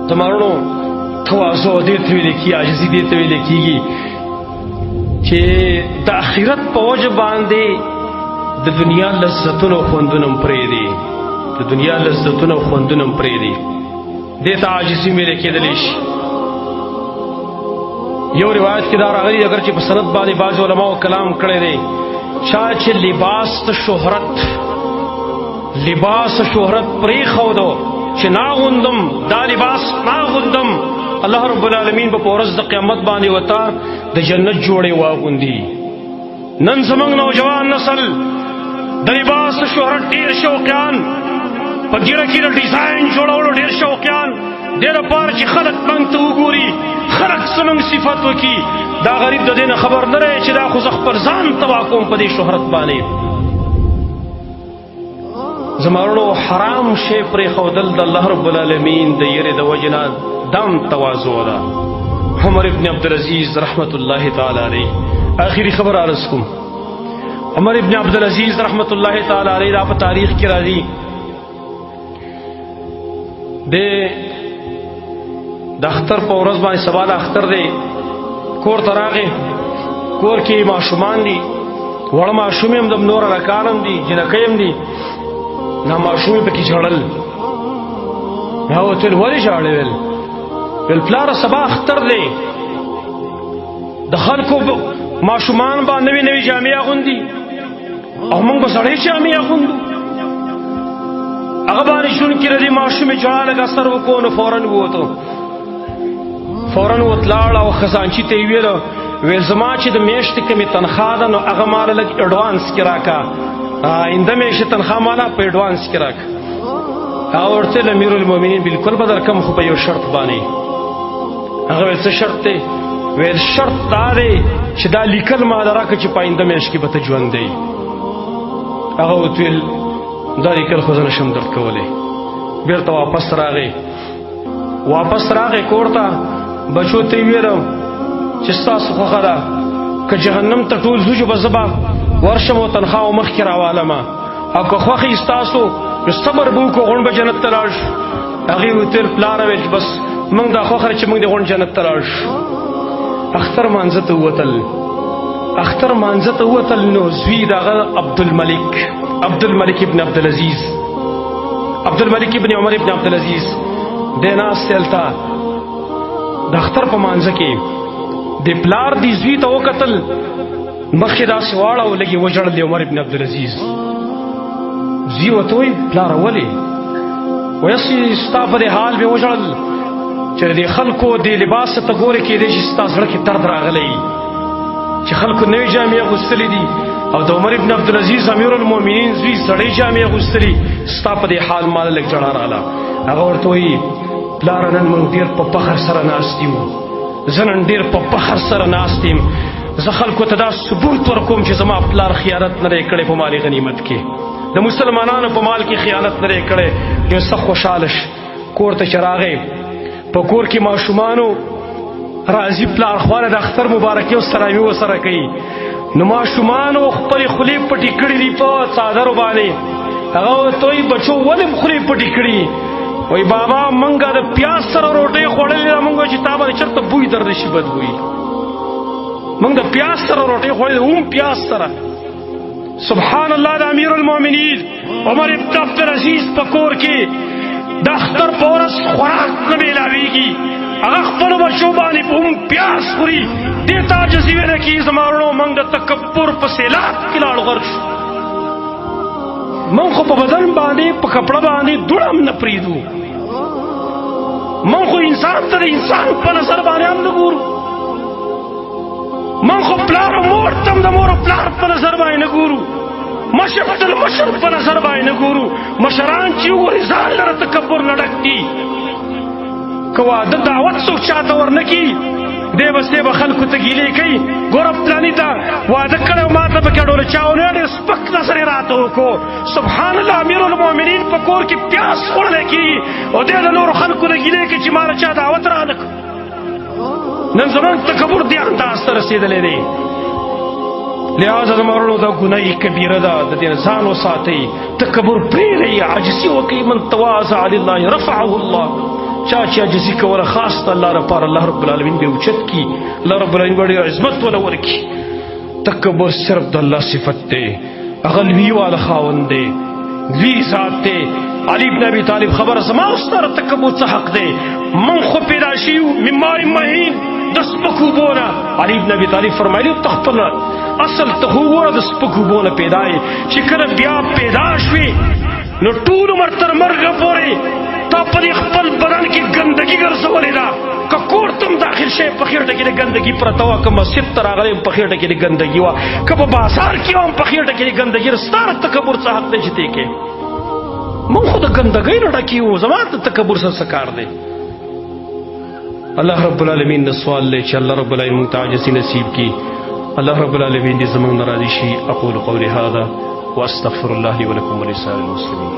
زمارونو توازو دیته ویل کی، عاجزی دیته ویل کیږي چې د اخرت په وجه باندې د دنیا لذتونه او خوندونه پریدي، د دنیا لذتونه او خوندونه پریدي، دیته عاجزی ویل کېدلی شي. یو روایت کې دا راغلی اگر چې په سند باندې بعض علماء کلام کړی دی، چا چې لباس شهرت پرې خودو چې ناغوندم دا لباس ناغوندم، الله رب العالمین په ورځ د قیامت باندې وتا د جنت جوړې واغوندي. نن زمونږ نوجوان نسل د لباس شهرت ډیر شوقیان، په ګیره کې د ډیزاین جوړولو ډیر شوقیان، دې لپاره چې خلک موږ ته وګوري، خلک زموږ صفت وکړي. دا غریب د دې نه خبر نه دی چې دا خو زه خپل ځان تباه کوم په دې شهرت باندې. زمارونو حرام شی پرېښودل د الله رب العالمین د یېرې د وجې نه دام تواضع ده. عمر ابن عبدالعزیز رحمت الله تعالی علیه، آخري خبر عرض کوم. عمر ابن عبدالعزیز رحمت الله تعالی علیه دا په تاریخ کې راځي، د اختر په ورځ باندې سبا د اختر دی، کور ته راغی، کور کې ماشومان دي، وړه ماشوم هم د نور رکانم دي، جنکۍ هم دي، نا ماشومې پکې ژړل. ما ورته ویل ولې ژاړې؟ ویل پلاره سبا اختر دی، د خلکو ماشومان به نوې نوې جامې اغوندي او موږ به سړې جامې اغوندو. هغه باندې شون کې د دې ماشومې ژړا لږ اثر وکړو نو فوراً ووتو، فوراً وتلاړ او خزانچي ته یې ویل زما چې د میاشتې کمې تنخوا ده نو هغه ماله لږ اډوانس کې راکړه، آینده میاشتې تنخوا ماله په اډوانس کې راکړه. هغه ورته ویل امیر المؤمنین بالکل به درکړم خو په یو شرط باندې. هغه ویل څه شرط دی؟ ویل شرط دا دی چې دا لیکل ما ده راکړه چې په آینده میاشت کې به ته ژوندی. هغه ورته ویل دا لیکل خو زه نشم درد کولی. بېرته واپس راغی کور ته، بچو ته یې ویل چې ستاسو خوښه ده که جهنم ته ټول ځو به زه به ورشم او تنخوا او مخکې راوالمه، او که خوښه یې ستاسو نو صبر به وکړو غونډ به جنت ته لاړ شو. هغې ورته ویل پلاره ویل چې بس موږ دا خوښه ده چې موږ د غونډ جنت ته لاړ شو. اختر مانځه ته ووتل نو زوی د هغه عبدالملک ابن عبدالعزیز، عبدالملک ابن عمر ابن عبدالعزیز دی ناست دی هلته د اختر په مانځه کې. د پلار دی زوی ته وکتل، مخ یې داسې واړه او لږ یې وژړل د عمر ابن عبدالعزیز. زوی ورته وایي پلاره ولې؟ وایي ستا په دې حال مې وژړل چې د خلکو د لباس ته ګورې کېدی شي ستا زړه کې درد راغلی چې خلکو نوې جامې اغوستلې دي او د عمر ابن عبدالعزیز امیر المؤمنین زوی سړې جامې اغوستلې، ستا په دې حال ماله لږ ژړا راغله. هغه ورته وایي پلاره نن موږ ډېر په فخر سره ناست یو، زه نن ډېر په فخر سره ناست یم، زه خلکو ته دا ثبوت ورکوم چې زما پلار خیانت نه دی کړی په مال غنیمت کې، د مسلمانانو په مال کې خیانت نه دی کړی. یو سخت خوشحاله کور ته چې راغی، په کور کې ماشومانو راځي پلار خواله د اختر مبارکي او سلامي ورسره کوي، نو ماشومانو خپلې خولې پټې کړې دي په څادرو باندې. هغه ورته وایي بچو ولې خولې پټې کړي؟ وایي بابا منګه د پیاز سره روټۍ خوړلې ده، موږ چې تا باندې چېرته بوی درد شي بد بوی، موږ د پیاز سره روټۍ خوړلې هم پیاز سره. سبحان الله د امیر المؤمنین عمر ابن عبدالعزیز په کور کې د اختر په ورځ خوراک نه میلاویږي، هغه خپلو بچو باندې هم پیاز خوري. دې ته عاجزي ویله کېږي. زما وروڼو موږ د تکبر په سیلاب کې لاړ غرق شو، موږ خو په بدن باندې په کپړه باندې دوړ هم نه پرېږدو، موږ خو انسان ته د انسان په نظر باندې هم نه ګورو، موږ خو پلار او مور ته هم د مور او پلار په نظر باندې نه ګورو، مشر ته د مشر په نظر باندې نه ګورو. مشران چې وګوري ځان لره تکبر نه ډک دي. که واده دعوت څوک چاته ورنه کړي دی بس دی به خلکو ته ګیلې کوي، ګوره فلاني ته واده کړی او ما ته پکې اډوله چاونه ډېر سپک نظر یې راته وکړو. سبحان الله امیر المؤمنین په کور کې پیاز خوړلی کېږي او دی د نورو خلکو ته ګیلې کوي چې ما له چا دعوت رانه کړو. نن زموږ تکبر دې انداز ته رسېدلی دی. لہذا زما وروڼو دا ګناه کبیره ده، د دې ځان وساتئ، تکبر پرېږدئ، عاجزي وکړئ. من تواضع لله رفعه الله. چا چې عاجزي کوله خاص د الله لپاره الله رب العالمین به اوچت کی، الله رب العالمین به ډېر عظمت وله ورکي. تکبر صرف د الله صفت دی، هغه لوی والا خاوند دی، لوی ذات دی. علی بن ابي طالب خبر زما استاد تکبر څه حق دی؟ من خو پیدا شیو من ماء مهین د سپکو بونه. علی بن ابي طالب فرمایلی تخپل اصل ته وګوره د سپکو بونه پیدا یې، چې کله بیا پیدا شوې نو ټول عمر تر مرګه پورې تا په خپل بدن کې ګندګي ګرځولې ده. که کور تم داخل شي په خېټه کې د ګندګي پرته وه، که مسجد ته راغلی په خېټه کې د ګندګي وه، که په بازار کې هم په خېټه کې د ګندګي. ستاره تکبر څه حق دی چې تی کې؟ مونږ خو د ګندګۍ نه ډکي یو، زما د تکبر سره څه کار دی؟ الله رب العالمین نه سوال دی چې الله رب العالمین موږ ته عاجزي نصیب کړي. الله رب العالمین دې زموږ نه راضي شي. اقول قولي هذا واستغفر الله لي ولكم ولسائر المسلمين.